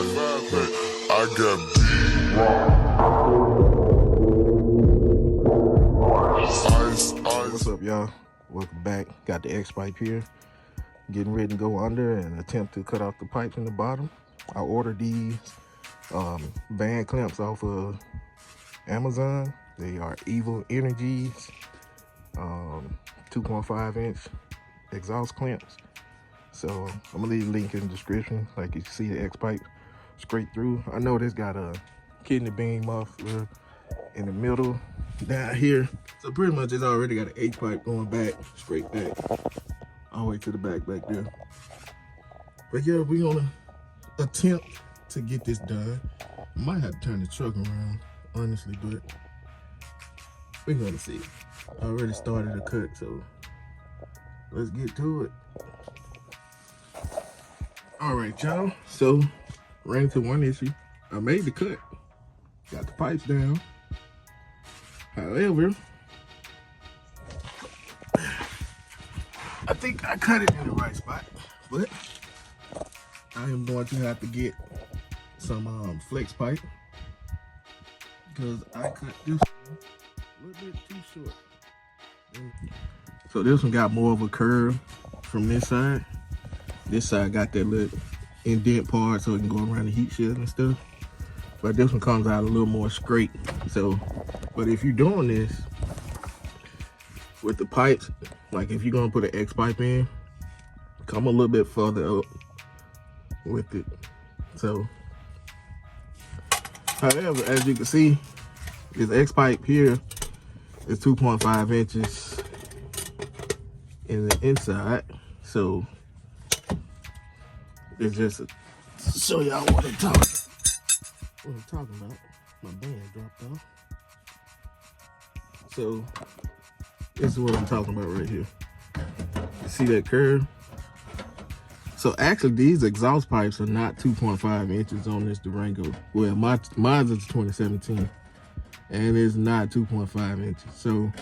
I got What's up, y'all? Welcome back. Got the X pipe here. Getting ready to go under and attempt to cut off the pipes in the bottom. I ordered these band clamps off of Amazon. They are Evil Energies 2.5 inch exhaust clamps. So I'm gonna leave a link in the description. Like you can see the X pipe straight through. I know this got a kidney bean muffler in the middle down here. So pretty much it's already got an H pipe going back, straight back, all the way to the back there. But yeah, we're gonna attempt to get this done. I might have to turn the truck around, honestly, but we're gonna see. I already started a cut, so let's get to it. All right, y'all. So ran into one issue. I made the cut, got the pipes down. However, I think I cut it in the right spot, but I am going to have to get some flex pipe because I cut this one a little bit too short. So this one got more of a curve from this side. This side got that little indent part so it can go around the heat shield and stuff. But this one comes out a little more straight. So, but if you're doing this with the pipes, like if you're gonna put an X pipe in, come a little bit further up with it. So, however, as you can see, this X pipe here is 2.5 inches in the inside. So, it's just to show y'all what I'm talking about. My band dropped off. So this is what I'm talking about right here. You see that curve? So actually these exhaust pipes are not 2.5 inches on this Durango. Well, mine is 2017 and it's not 2.5 inches. So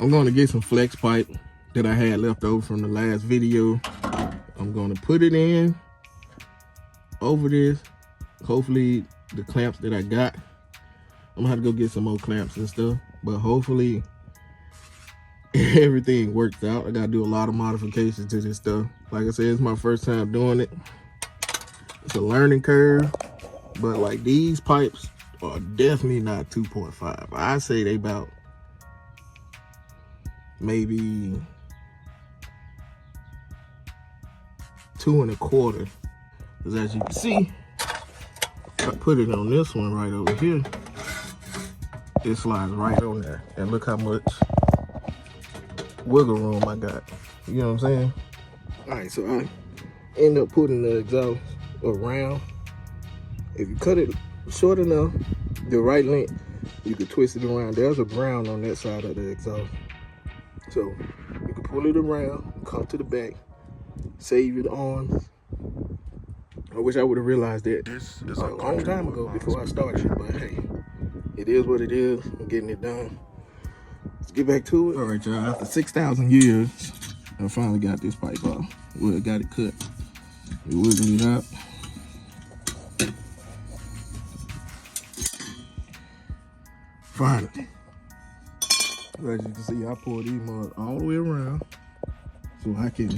I'm gonna get some flex pipe that I had left over from the last video. I'm gonna put it in over this. Hopefully the clamps that I got, I'm gonna have to go get some more clamps and stuff, but hopefully everything works out. I gotta do a lot of modifications to this stuff. Like I said, it's my first time doing it. It's a learning curve, but like these pipes are definitely not 2.5. I say they about maybe 2 1/4. Because as you can see, I put it on this one right over here. It slides right on there. And look how much wiggle room I got. You know what I'm saying? All right, so I end up putting the exhaust around. If you cut it short enough, the right length, you can twist it around. There's a ground on that side of the exhaust. So you can pull it around, come to the back, save your arms. I wish I would have realized that This is a long time ago before I started, but hey, it is what it is. I'm getting it done. Let's get back to it. All right, y'all. After 6,000 years, I finally got this pipe off. Well, I got it cut. We wiggled it out. Finally. As you can see, I poured these mugs all the way around so I can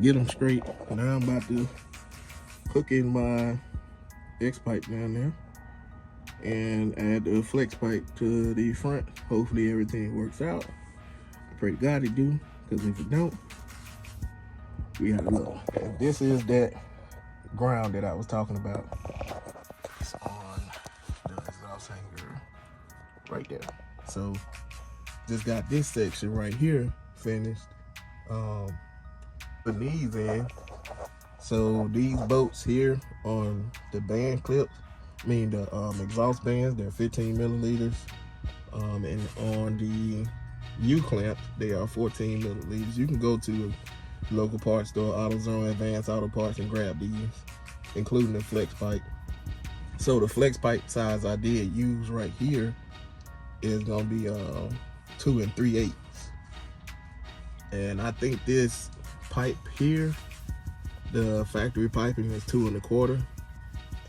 get them straight. Now I'm about to hook in my X pipe down there and add the flex pipe to the front. Hopefully everything works out. I pray to God it do, because if it don't, we have to know. And this is that ground that I was talking about. It's on the exhaust hanger right there. So just got this section right here finished. Put these in. So these bolts here on the band clips, I mean the exhaust bands, they're 15 milliliters. And on the U-clamp, they are 14 milliliters. You can go to a local parts store, AutoZone, Advanced Auto Parts, and grab these, including the flex pipe. So the flex pipe size I did use right here is gonna be 2 3/8. And I think this pipe here, the factory piping, is 2 1/4.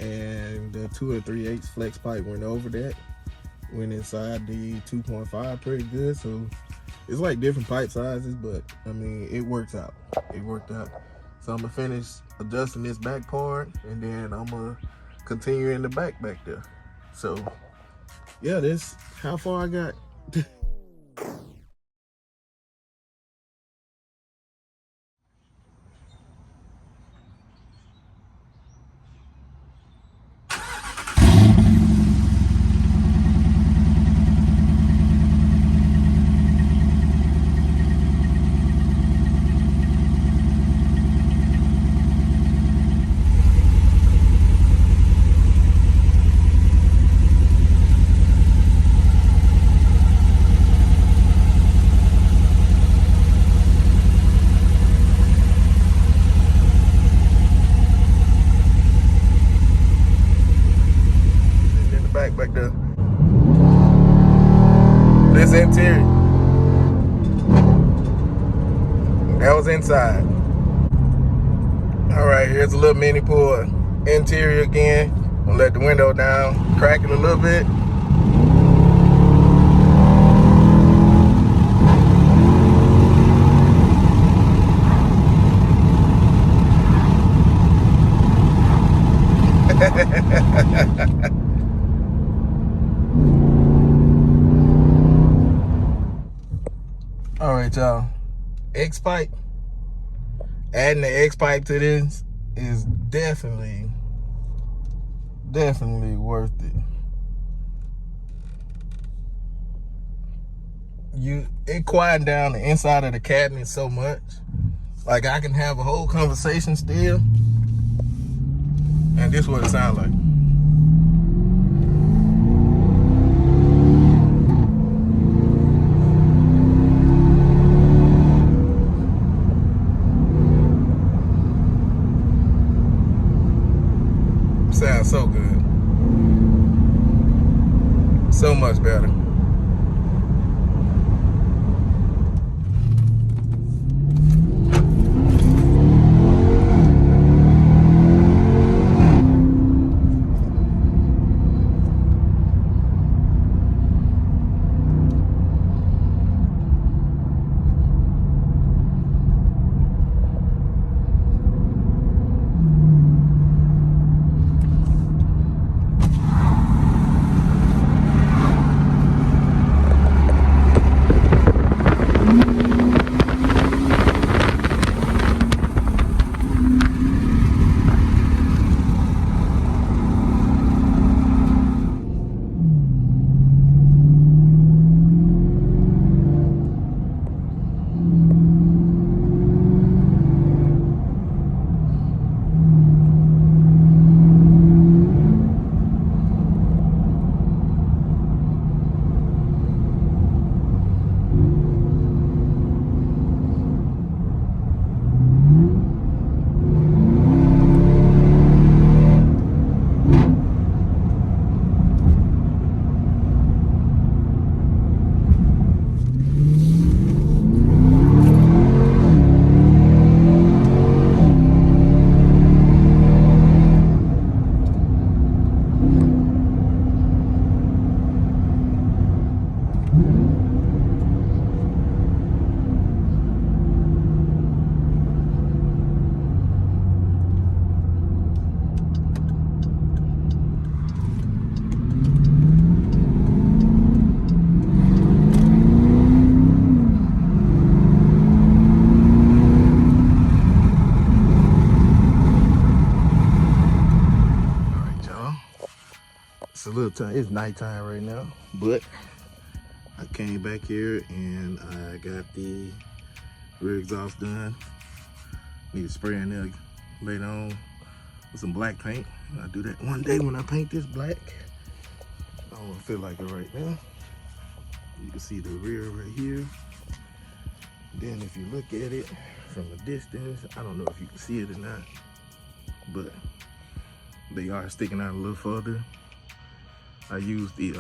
and the 2 3/8 flex pipe went over that. Went inside the 2.5 pretty good. So it's like different pipe sizes, but I mean, it works out. It worked out. So I'm gonna finish adjusting this back part, and then I'm gonna continue in the back there. So yeah, this how far I got. Back there. This interior. That was inside. All right, here's a little mini pour. Interior again. I'll let the window down, crack it a little bit. All right, y'all. X pipe. Adding the X pipe to this is definitely worth it. It quieted down the inside of the cabinet so much. Like I can have a whole conversation still, and this is what it sounds like. Sounds so good. So much better. It's a little time. It's nighttime right now, but I came back here and I got the rear exhaust done. Need to spray in there later on with some black paint. I'll do that one day when I paint this black. I don't feel like it right now. You can see the rear right here. Then if you look at it from a distance, I don't know if you can see it or not, but they are sticking out a little further. I use the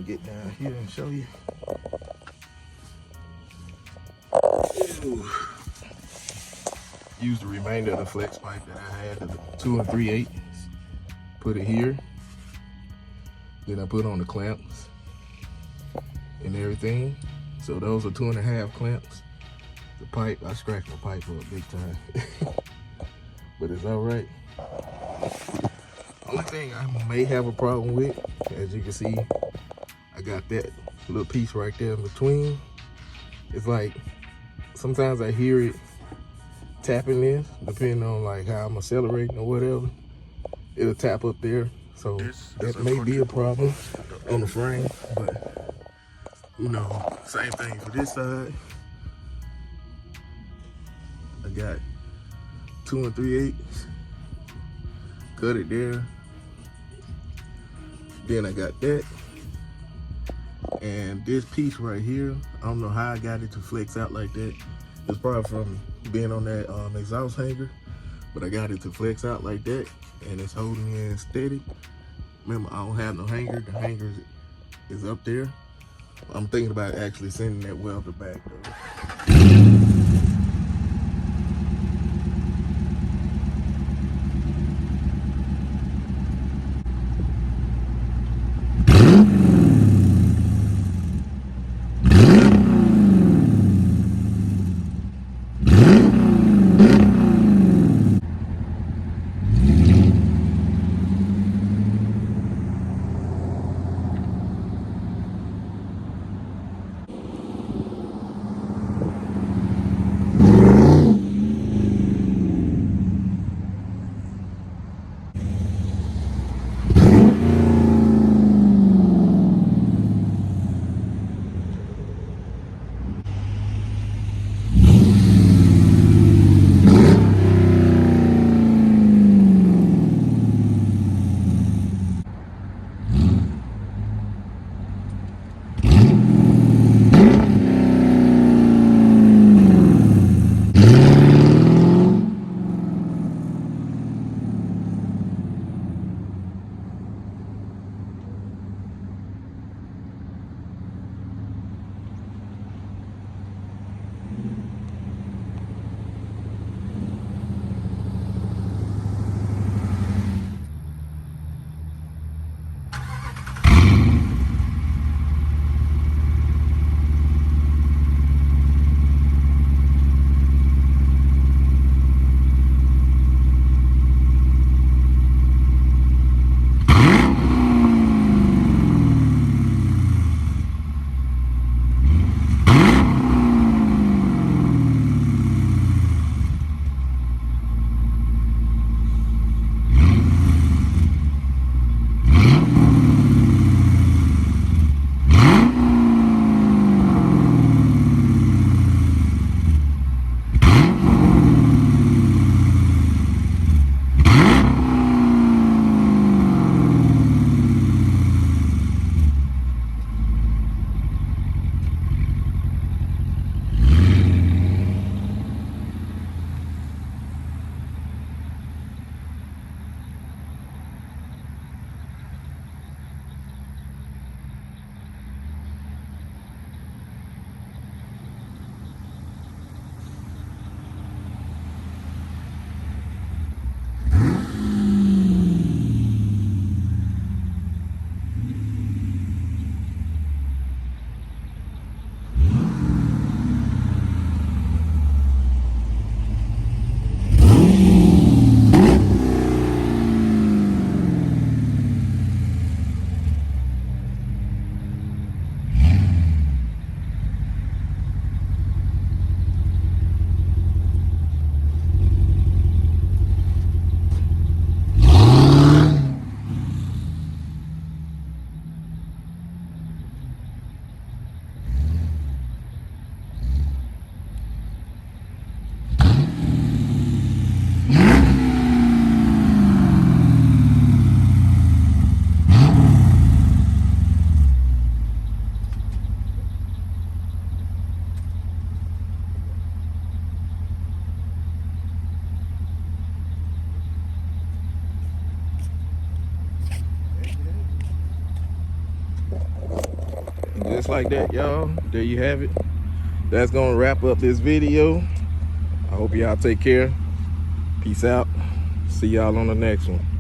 get down here and show you. Ooh. use the remainder of the flex pipe that I had, the 2 3/8, put it here. Then I put on the clamps and everything. So those are 2.5 clamps. The pipe, I scratched my pipe up big time, but it's all right. Only thing I may have a problem with, as you can see, I got that little piece right there in between. It's like, sometimes I hear it tapping this, depending on like how I'm accelerating or whatever. It'll tap up there, so that may be a problem on the frame, but you know, same thing for this side. I got 2 3/8, cut it there. Then I got that. And this piece right here, I don't know how I got it to flex out like that. It's probably from being on that exhaust hanger, but I got it to flex out like that, and it's holding in steady. Remember, I don't have no hanger. The hanger is up there. I'm thinking about actually sending that welder back though. Just like that, y'all, there you have it. That's gonna wrap up this video. I hope y'all take care. Peace out. See y'all on the next one.